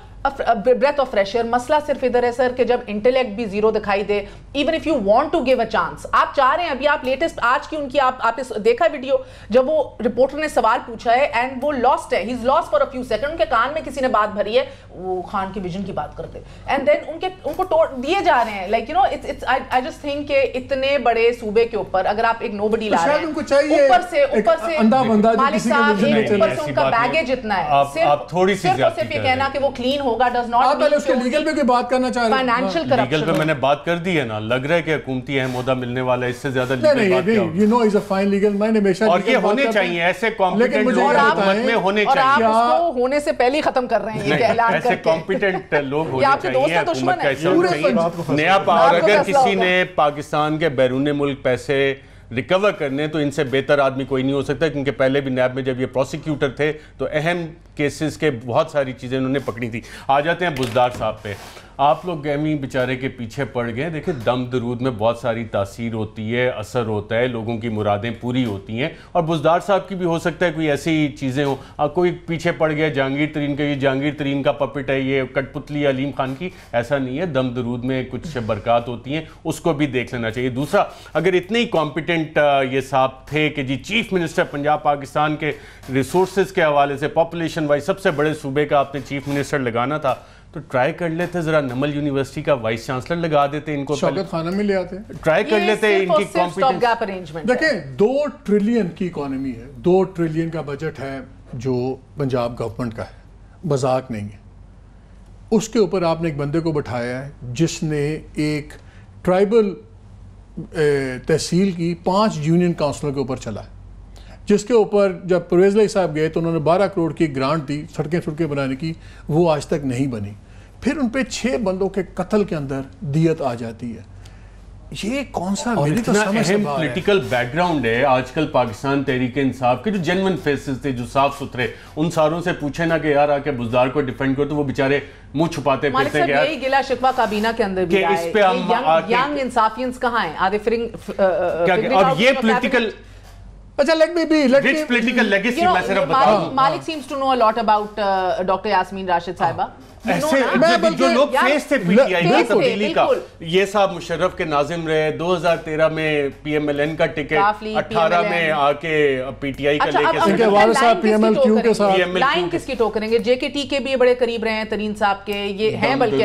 breath of fresh air. مسئلہ صرف ادھر ہے سر کہ جب انٹلیکٹ بھی زیرو دکھائی دے even if you want to give a chance آپ چاہ رہے ہیں ابھی آپ لیٹسٹ آج کی ان کی آپ دیکھا ویڈیو جب وہ رپورٹر نے سوال پوچھا ہے اینڈ وہ لاسٹ ہے he's lost for a few seconds. ان کے کان میں کسی نے بات بھری ہے وہ خان کی ویژن کی بات کرتے اینڈ دین ان کو توڑ دیے جا رہے ہیں like you know I just think کہ اتنے بڑے صوبے کے اوپر اگر آپ ایک نوبڈی لا رہے ہیں اوپر سے مالک صاحب اوپر سے ان کا بیگیج اتنا ہے صرف یہ کہنا کہ وہ کلین ہوگا does not اس کے لیگل پہ کوئی بات کرنا چاہ رہے ہیں. فائنینشیل کرپشن لیگل پہ میں نے بات کر دی ہے نا, لگ رہا ہے کہ حکومتی اہم عہدہ ملنے والا ہے, اس سے زیادہ لیگل بات کیا ہوگی. You know he's a fine legal man. اور یہ ہونے چاہیے ایسے کمپیٹنٹ لوگ حکومت میں ہونے چاہیے. اور آپ اس کو ہونے سے پہلے ہی ختم کر رہے ہیں یہ اعلان کر کے. ایسے کمپیٹنٹ لوگ ہونے چاہیے حکومت کا حصہ. نیا اور اگر کسی نے پاکستان کے بیرون ملک پیسے ریکور کرنے تو ان سے بہتر آدمی کوئی نہیں ہو سکتا کیونکہ پہلے بھی نیب میں جب یہ پروسیکیوٹر تھے تو اہم کیسز کے بہت ساری چیزیں انہوں نے پکڑی تھی. آ جاتے ہیں بزدار صاحب پہ. آپ لوگ گہمی بیچارے کے پیچھے پڑ گئے. دیکھیں دم درود میں بہت ساری تاثیر ہوتی ہے, اثر ہوتا ہے, لوگوں کی مرادیں پوری ہوتی ہیں اور بزدار صاحب کی بھی ہو سکتا ہے کوئی ایسی چیزیں ہوں. کوئی پیچھے پڑ گیا جہانگیر ترین کا, یہ جہانگیر ترین کا پپٹ ہے, یہ کٹ پتلی علیم خان کی. ایسا نہیں ہے, دم درود میں کچھ برکات ہوتی ہیں, اس کو بھی دیکھ لینا چاہیے. دوسرا, اگر اتنے ہی کمپیٹنٹ یہ صاحب تھے کہ جی چیف منسٹر پنجاب پاکستان کے ریسورسز کے حوالے سے پاپولیشن وائز سب سے بڑے صوبے کا آپ نے چیف منسٹر لگانا تھا تو ٹرائی کر لیتے, ذرا نمل یونیورسٹی کا وائس چانسلر لگا دیتے, ان کو شوکت خانہ میں لے آتے, ٹرائی کر لیتے ان کی کمپیٹنس. دیکھیں 2 ٹریلین کی اکانومی ہے, 2 ٹریلین کا بجٹ ہے جو پنجاب گورنمنٹ کا ہے, مذاق نہیں ہے. اس کے اوپر آپ نے ایک بندے کو بٹھایا ہے جس نے ایک ٹرائبل تحصیل کی 5 یونین کاؤنسلر کے اوپر چلا ہے, جس کے اوپر جب پرویز علی صاحب گئے تو انہوں نے 12 کروڑ کی گرانٹ دی سڑکیں بنانے کی, وہ آج تک نہیں بنی. پھر ان پہ 6 بندوں کے قتل کے اندر دیت آ جاتی ہے. یہ کون سا اور میری تو اتنا سمجھ سے اہم باہر ہے. پولیٹیکل بیک گراؤنڈ ہے آج کل پاکستان تحریک انصاف کے جو جینون فیسز تھے جو صاف ستھرے, ان ساروں سے پوچھے نا کہ یار آ کے بزدار کو ڈیفینڈ کرو تو وہ بیچارے منہ چھپاتے مالک پھرتے صاحب یہی گلا شکوہ کابینہ کے اندر بھی کہ اس پہ ہم ینگ انصافیئنس کہاں ہیں؟ آدھے اور یہ پولیٹیکل اچھا let me be rich political legacy میں صرف بتاؤں Malik seems to know a lot about doctor Yasmin Rashid صاحبہ. ایسے جو لوگ فیس تھے پی ٹی آئی کی تبدیلی کا, یہ صاحب مشرف کے ناظم رہے, 2013 میں پی ایم ایل این کا ٹکٹ, 18 میں آ کے پی ٹی آئی کا لے کے لائن کس کی ٹوکریں گے؟ جے کے ٹی کے بھی بڑے قریب رہے ہیں ترین صاحب کے, یہ ہیں بلکہ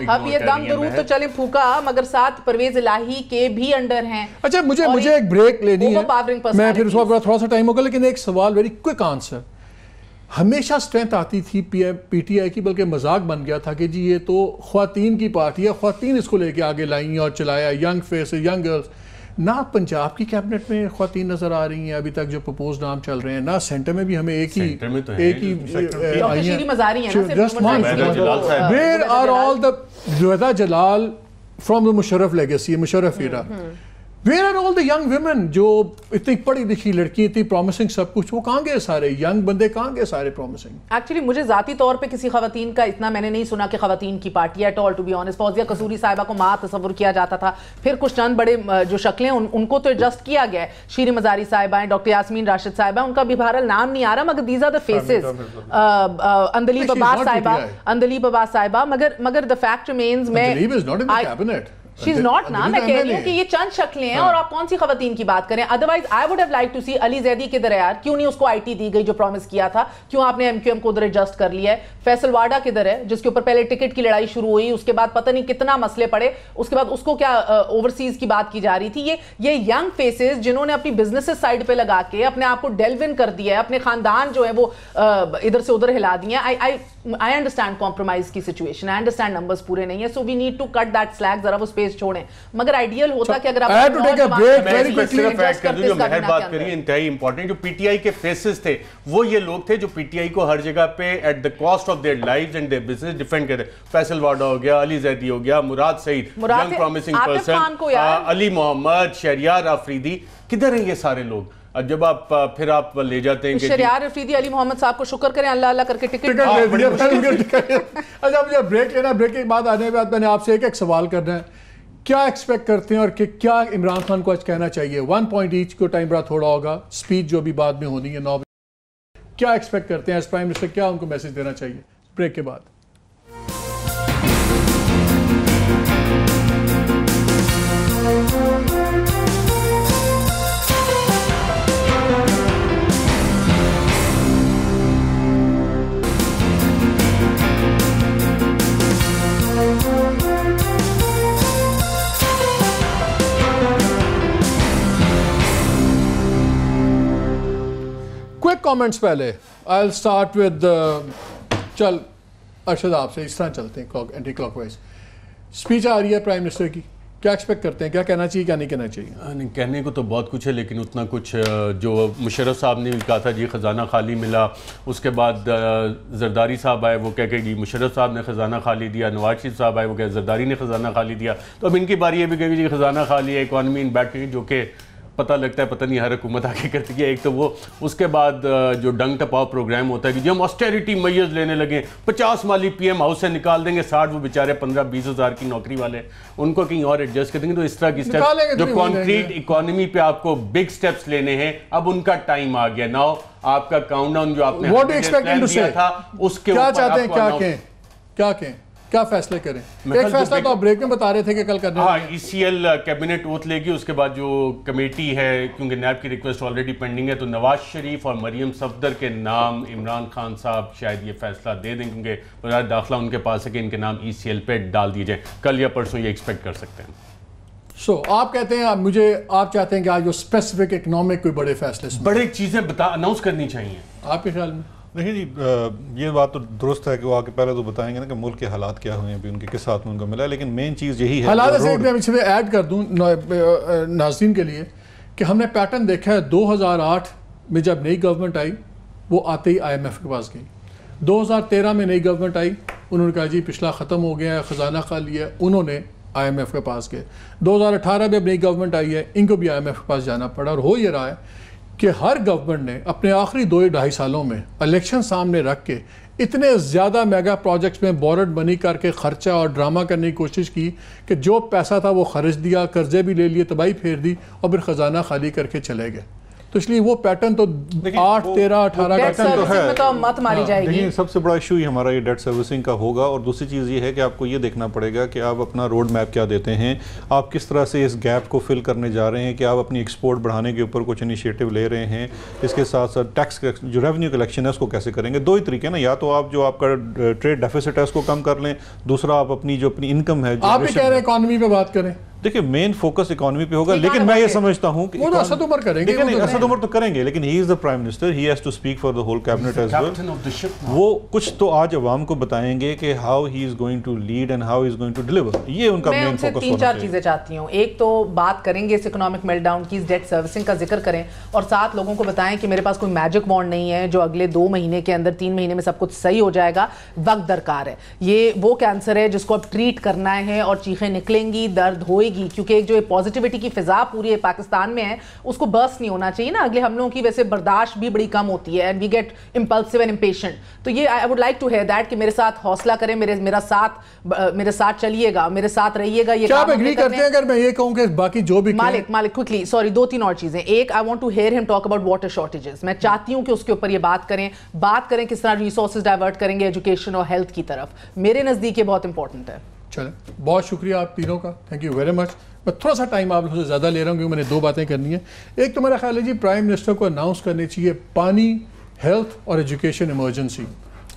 اب یہ دم درود تو چلیں پھوکا, مگر ساتھ پرویز الہی کے بھی انڈر ہیں. اچھا مجھے ایک بریک لینی ہے, میں پھر اس وقت تھوڑا سا ٹائم ہوگا, لیکن ایک سوال ویری کوئک آنسر. ہمیشہ اسٹرینتھ آتی تھی پی ٹی آئی کی, بلکہ مذاق بن گیا تھا کہ جی یہ تو خواتین کی پارٹی ہے, خواتین اس کو لے کے آگے لائیں اور چلایا, ینگ فیس, ینگ گرلز. نہ پنجاب کی کیبنٹ میں خواتین نظر آ رہی ہیں ابھی تک جو پروپوز نام چل رہے ہیں, نہ سینٹر میں بھی ہمیں ایک ہی آئی ہیں. Where are all the Zubaida Jalal from the Musharraf legacy, Musharraf era, where are all the young women جو اتنی پڑھی لکھی لڑکی, اتنی پرومسنگ سب کچھ, وہ کہاں گئے سارے ینگ بندے, کہاں گئے سارے پرومسنگ؟ ایکچولی مجھے ذاتی طور پہ کسی خواتین کا اتنا میں نے نہیں سنا کہ خواتین کی party at all, to be honest. Fauzia Kasuri صاحبہ کو ماں تصور کیا جاتا تھا, پھر کچھ چند بڑے جو شکلیں ان کو تو ایڈجسٹ کیا گیا ہے. شیریں مزاری صاحبہ ہیں, ڈاکٹر یاسمین راشد صاحبہ, ان کا بھی بہرحال نام نہیں آ رہا, مگر دیز آر دا فیسز. اندلیب عباس صاحبہ, اندلیب عباس صاحبہ, مگر دا فیکٹ ریمینز, میں She's not نا, میں کہہ رہی ہوں کہ یہ چند شکلیں ہیں اور آپ کون سی خواتین کی بات کریں. Otherwise I would have liked to see علی زیدی کدھر ہے یار, کیوں نہیں اس کو آئی ٹی دی گئی جو پرومس کیا تھا, کیوں آپ نے ایم کیو ایم کو ادھر ایڈجسٹ کر لیا ہے. فیصل واڈا کدھر ہے جس کے اوپر پہلے ٹکٹ کی لڑائی شروع ہوئی, اس کے بعد پتہ نہیں کتنا مسئلے پڑے, اس کے بعد اس کو کیا اوورسیز کی بات کی جا رہی تھی. یہ ینگ فیسز جنہوں نے اپنی بزنسز سائڈ پہ لگا کے اپنے آپ کو ڈیلو ان کر دیا ہے, اپنے خاندان جو ہے وہ ادھر سے ادھر ہلا دیے ہیں. I understand compromise کی سچویشن, I understand numbers پورے نہیں ہیں, so we need to cut that slack, ذرا وہ اسپیس چھوڑیں. مگر آئیڈیل ہوتا کہ اگر آپ بات کریے انتہائی امپورٹنٹ, جو پی ٹی آئی کے فیسز تھے وہ یہ لوگ تھے جو پی ٹی آئی کو ہر جگہ پہ at the cost of their lives and their business defend کرتے. فیصل واڈا ہو گیا, علی زیدی ہو گیا, Murad Saeed, young promising person, Ali Muhammad, Shehryar Afridi, کدھر ہیں یہ سارے لوگ؟ جب آپ پھر آپ لے جاتے ہیں کہ شہریار آفریدی, علی محمد صاحب کو شکر کریں اللہ اللہ کر کے ٹکٹ. اچھا مجھے بریک لینا, بریک کے بعد آنے کے بعد میں نے آپ سے ایک سوال کرنا ہے, کیا ایکسپیکٹ کرتے ہیں اور کہ کیا عمران خان کو آج کہنا چاہیے؟ 1 پوائنٹ ایچ کو, ٹائم بڑا تھوڑا ہوگا, اسپیچ جو بھی بعد میں ہونی ہے 9 بجے, کیا ایکسپیکٹ کرتے ہیں ایز پرائم منسٹر, کیا ان کو میسج دینا چاہیے بریک کے بعد؟ کوئک کامنٹس پہلے. I'll start with چل ارشد آپ سے اس طرح چلتے ہیں اینٹی کلاک وائز. اسپیچ آ رہی ہے پرائم منسٹر کی, کیا ایکسپیکٹ کرتے ہیں, کیا کہنا چاہیے, کیا نہیں کہنا چاہیے؟ کہنے کو تو بہت کچھ ہے, لیکن اتنا کچھ جو مشرف صاحب نے بھی کہا تھا جی خزانہ خالی ملا, اس کے بعد زرداری صاحب آئے وہ کہہ کہ جی مشرف صاحب نے خزانہ خالی دیا, نواز شریف صاحب آئے وہ کہ زرداری نے خزانہ خالی دیا. تو اب ان کی باری یہ بھی کہ جی خزانہ خالی ہے, اکانومی ان بیٹھ, جو کہ پتہ لگتا ہے پتہ نہیں ہر حکومت آگے کرتی ہے. ایک تو وہ, اس کے بعد جو ڈنگ ٹپاؤ پروگرام ہوتا ہے کہ جو ہم آسٹیریٹی میئرز لینے لگے, 50 مالی پی ایم ہاؤس سے نکال دیں گے, 60 وہ بیچارے 15-20 ہزار کی نوکری والے, ان کو کہیں اور ایڈجسٹ کر دیں گے. تو اس طرح کی سٹیپس جو کانکریٹ اکانومی پہ آپ کو بگ سٹیپس لینے ہیں, اب ان کا ٹائم آ گیا. ناؤ آپ کا کاؤنٹ ڈاؤن جو آپ نے دیا تھا اس کے کیا چاہتے ہیں, کیا کہیں, کیا کہیں, کیا فیصلے کریں؟ ایک فیصلہ تو آپ بریک میں بتا رہے تھے کہ کل کرنا ہے. ہاں, ای سی ایل کیبنٹ اوتھ لے گی, اس کے بعد جو کمیٹی ہے, کیونکہ نیب کی ریکویسٹ آلریڈی پینڈنگ ہے, تو نواز شریف اور مریم صفدر کے نام عمران خان صاحب شاید یہ فیصلہ دے دیں, کیونکہ وزارت داخلہ ان کے پاس ہے کہ ان کے نام ای سی ایل پہ ڈال دیے جائیں. کل یا پرسوں یہ ایکسپیکٹ کر سکتے ہیں. سو آپ کہتے ہیں, آپ چاہتے ہیں کہ آج جو اسپیسیفک اکنامک کوئی بڑے فیصلے, بڑے چیزیں اناؤنس کرنی چاہیے. آپ کے خیال میں؟ دیکھیں جی, یہ بات تو درست ہے کہ وہ آگے پہلے تو بتائیں گے نا کہ ملک کے حالات کیا ہوئے ہیں, ابھی ان کے کس ساتھ میں ان کو ملا ہے, لیکن مین چیز یہی ہے حالات سے میں اس میں ایڈ کر دوں ناظرین کے لیے کہ ہم نے پیٹرن دیکھا ہے. 2008 میں جب نئی گورنمنٹ آئی, وہ آتے ہی آئی ایم ایف کے پاس گئی. 2013 میں نئی گورنمنٹ آئی, انہوں نے کہا جی پچھلا ختم ہو گیا ہے, خزانہ خالی ہے, انہوں نے IMF کے پاس گئے. 2018 میں اب نئی گورنمنٹ آئی ہے, ان کو بھی IMF کے پاس جانا پڑا, اور ہو یہ رہا ہے کہ ہر گورنمنٹ نے اپنے آخری 2-2.5 سالوں میں الیکشن سامنے رکھ کے اتنے زیادہ میگا پروجیکٹس میں بورڈ منی کر کے خرچہ اور ڈرامہ کرنے کی کوشش کی کہ جو پیسہ تھا وہ خرچ دیا, قرضے بھی لے لیے, تباہی پھیر دی, اور پھر خزانہ خالی کر کے چلے گئے. تو اس لیے وہ پیٹرن تو 8, 13, 18 پیٹرن تو ہے, تو مت ماری جائے گی. سب سے بڑا ایشو ہی ہمارا یہ ڈیٹ سروسنگ کا ہوگا. اور دوسری چیز یہ ہے کہ آپ کو یہ دیکھنا پڑے گا کہ آپ اپنا روڈ میپ کیا دیتے ہیں, آپ کس طرح سے اس گیپ کو فل کرنے جا رہے ہیں, کہ آپ اپنی ایکسپورٹ بڑھانے کے اوپر کچھ انیشیٹو لے رہے ہیں, اس کے ساتھ ساتھ ٹیکس جو ریونیو کلیکشن ہے اس کو کیسے کریں گے. 2 ہی طریقے نا, یا تو آپ جو آپ کا ٹریڈ ڈیفیسٹ ہے اس کو کم کر لیں, دوسرا آپ اپنی جو اپنی انکم ہے. آپ بھی کہہ رہے ہیں اکانومی پہ بات کریں. دیکھیں مین فوکس اکانومی پہ ہوگا, لیکن میں یہ سمجھتا ہوں کہ وہ تو اسد عمر کریں گے, اسد عمر تو کریں گے, لیکن he is the prime minister, he has to speak for the whole cabinet as well. وہ کچھ تو آج عوام کو بتائیں گے کہ how he is going to lead and how he is going to deliver. یہ ان کا مین فوکس ہونا چاہیے. 3-4 چیزیں چاہتی ہوں. ایک تو بات کریں گے اس اکنامک میلٹ ڈاؤن کی, اس ڈیٹ سروسنگ کا ذکر کریں, اور ساتھ لوگوں کو بتائیں کہ میرے پاس کوئی میجک وانڈ نہیں ہے جو اگلے 2 مہینے کے اندر 3 مہینے میں سب کچھ صحیح ہو جائے گا. وقت درکار ہے. یہ وہ کینسر ہے جس کو اب ٹریٹ کرنا ہے, اور چیخیں نکلیں گی, درد ہوئے گی, کیونکہ ایک جو پازیٹیوٹی کی فضا پوری پاکستان میں ہے اس کو برسٹ نہیں ہونا چاہیے نا. اگلے حملوں کی ویسے برداشت بھی بڑی کم ہوتی ہے, and we get impulsive and impatient. تو یہ I would like to hear that کہ میرے ساتھ حوصلہ کریں, میرے ساتھ چلیے گا, میرے ساتھ رہیے گا. یہ کیا آپ ایگری کرتے ہیں اگر میں یہ کہوں کہ باقی جو بھی مالک کوئکلی, سوری 2-3 اور چیزیں. ایک, آئی وانٹ ٹو ہیئر ہم ٹاک اباؤٹ واٹر شارٹیجز. میں چاہتی ہوں کہ اس کے اوپر یہ بات کریں کس طرح ریسورسز ڈائیورٹ کریں گے ایجوکیشن اور ہیلتھ کی طرف. میرے نزدیک یہ بہت امپورٹنٹ ہے. چلیں, بہت شکریہ آپ تینوں کا, تھینک یو ویری مچ. میں تھوڑا سا ٹائم آپ لوگوں سے زیادہ لے رہا ہوں کیونکہ میں نے 2 باتیں کرنی ہیں. ایک تو میرا خیال ہے جی پرائم منسٹر کو اناؤنس کرنی چاہیے پانی, ہیلتھ اور ایجوکیشن ایمرجنسی,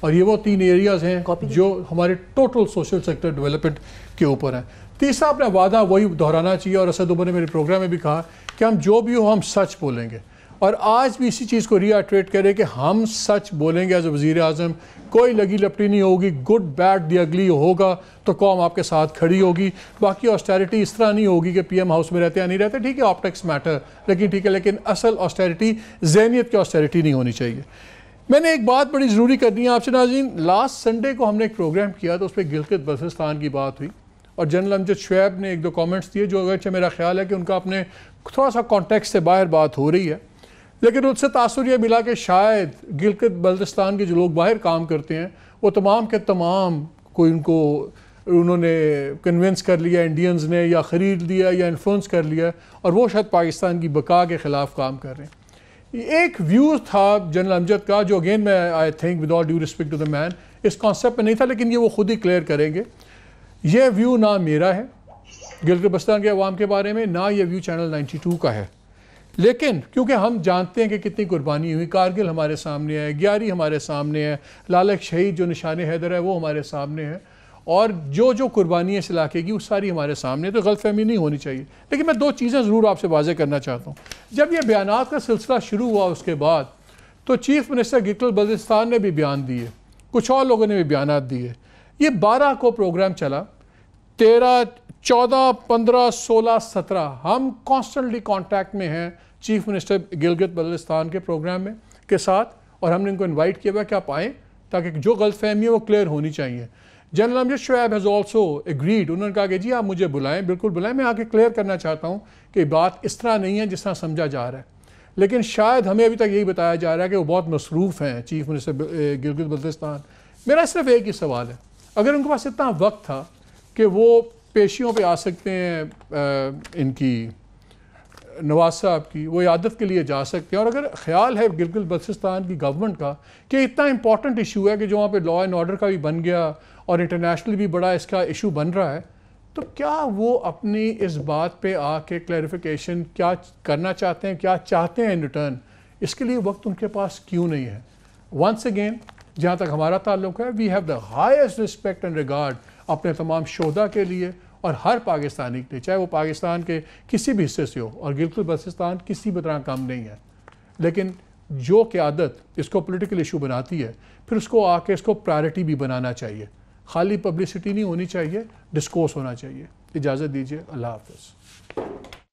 اور یہ وہ 3 ایریاز ہیں جو ہمارے ٹوٹل سوشل سیکٹر ڈیولپمنٹ کے اوپر ہیں. تیسرا اپنا وعدہ وہی دہرانا چاہیے, اور اسد عمر نے میرے پروگرام میں بھی کہا کہ ہم جو بھی ہو ہم سچ بولیں گے, اور آج بھی اسی چیز کو ری آئٹریٹ کریں کہ ہم سچ بولیں گے ایز اے وزیر اعظم. کوئی لگی لپٹی نہیں ہوگی, گڈ بیڈ دی اگلی ہوگا تو قوم آپ کے ساتھ کھڑی ہوگی. باقی آسٹیرٹی اس طرح نہیں ہوگی کہ پی ایم ہاؤس میں رہتے یا نہیں رہتے, ٹھیک ہے آپٹکس میٹر, لیکن ٹھیک ہے, لیکن اصل آسٹیرٹی ذہنیت کی آسٹیرٹی نہیں ہونی چاہیے. میں نے ایک بات بڑی ضروری کرنی ہے آپ سے ناظرین. لاسٹ سنڈے کو ہم نے ایک پروگرام کیا تو اس پہ گلگت بلتستان کی بات ہوئی, اور جنرل امجد شعیب نے 1-2 کامنٹس دیے جو اگرچہ میرا خیال ہے کہ ان کا اپنے تھوڑا سا کانٹیکسٹ سے باہر بات ہو رہی ہے, لیکن ان سے تاثر یہ ملا کہ شاید گلگت بلتستان کے جو لوگ باہر کام کرتے ہیں وہ تمام کے تمام کوئی انہوں نے کنونس کر لیا انڈینز نے, یا خرید لیا یا انفلوئنس کر لیا, اور وہ شاید پاکستان کی بقا کے خلاف کام کر رہے ہیں. ایک ویو تھا جنرل امجد کا جو اگین میں I think with all due respect to the man اس کانسیپٹ میں نہیں تھا, لیکن یہ وہ خود ہی کلیئر کریں گے. یہ ویو نہ میرا ہے گلگت بلتستان کے عوام کے بارے میں, نہ یہ ویو چینل 92 کا ہے, لیکن کیونکہ ہم جانتے ہیں کہ کتنی قربانی ہوئی. کارگل ہمارے سامنے ہے, گیاری ہمارے سامنے ہے, لالک شہید جو نشان حیدر ہے وہ ہمارے سامنے ہے, اور جو قربانی ہے اس علاقے کی وہ ساری ہمارے سامنے, تو غلط فہمی نہیں ہونی چاہیے. لیکن میں 2 چیزیں ضرور آپ سے واضح کرنا چاہتا ہوں. جب یہ بیانات کا سلسلہ شروع ہوا اس کے بعد تو چیف منسٹر گلگت بلتستان نے بھی بیان دیے, کچھ اور لوگوں نے بھی بیانات دیے. یہ 12 کو پروگرام چلا, 13, 14, 15, 16, 17 ہم کانسٹنٹلی کانٹیکٹ میں ہیں چیف منسٹر گلگت بلتستان کے پروگرام میں کے ساتھ, اور ہم نے ان کو انوائٹ کیا ہوا کہ آپ آئیں تاکہ جو غلط فہمی ہے وہ کلیئر ہونی چاہیے. General Amjad Shoaib has also agreed, انہوں نے کہا کہ جی آپ مجھے بلائیں, بالکل بلائیں, میں آ کے کلیئر کرنا چاہتا ہوں کہ بات اس طرح نہیں ہے جس طرح سمجھا جا رہا ہے. لیکن شاید ہمیں ابھی تک یہی بتایا جا رہا ہے کہ وہ بہت مصروف ہیں چیف منسٹر گلگت بلتستان. میرا صرف ایک ہی سوال ہے, اگر ان کے پاس اتنا وقت تھا کہ وہ پیشیوں پہ آ سکتے ہیں ان کی نواز صاحب کی, وہ عیادت کے لیے جا سکتے ہیں, اور اگر خیال ہے گلگت بلتستان کی گورنمنٹ کا کہ اتنا امپورٹنٹ ایشو ہے کہ جو وہاں پہ لا اینڈ آرڈر کا بھی بن گیا اور انٹرنیشنل بھی بڑا اس کا ایشو بن رہا ہے, تو کیا وہ اپنی اس بات پہ آ کے کلیریفیکیشن کیا کرنا چاہتے ہیں, کیا چاہتے ہیں ان ریٹرن, اس کے لیے وقت ان کے پاس کیوں نہیں ہے؟ ونس اگین جہاں تک ہمارا تعلق ہے, we have the highest respect and regard اپنے تمام شہداء کے لیے اور ہر پاکستانی کے لیے, چاہے وہ پاکستان کے کسی بھی حصے سے ہو, اور گلگت بلتستان کسی بھی طرح کم نہیں ہے. لیکن جو قیادت اس کو پولیٹیکل ایشو بناتی ہے پھر اس کو آ کے اس کو پرائرٹی بھی بنانا چاہیے, خالی پبلسٹی نہیں ہونی چاہیے, ڈسکورس ہونا چاہیے. اجازت دیجیے, اللہ حافظ.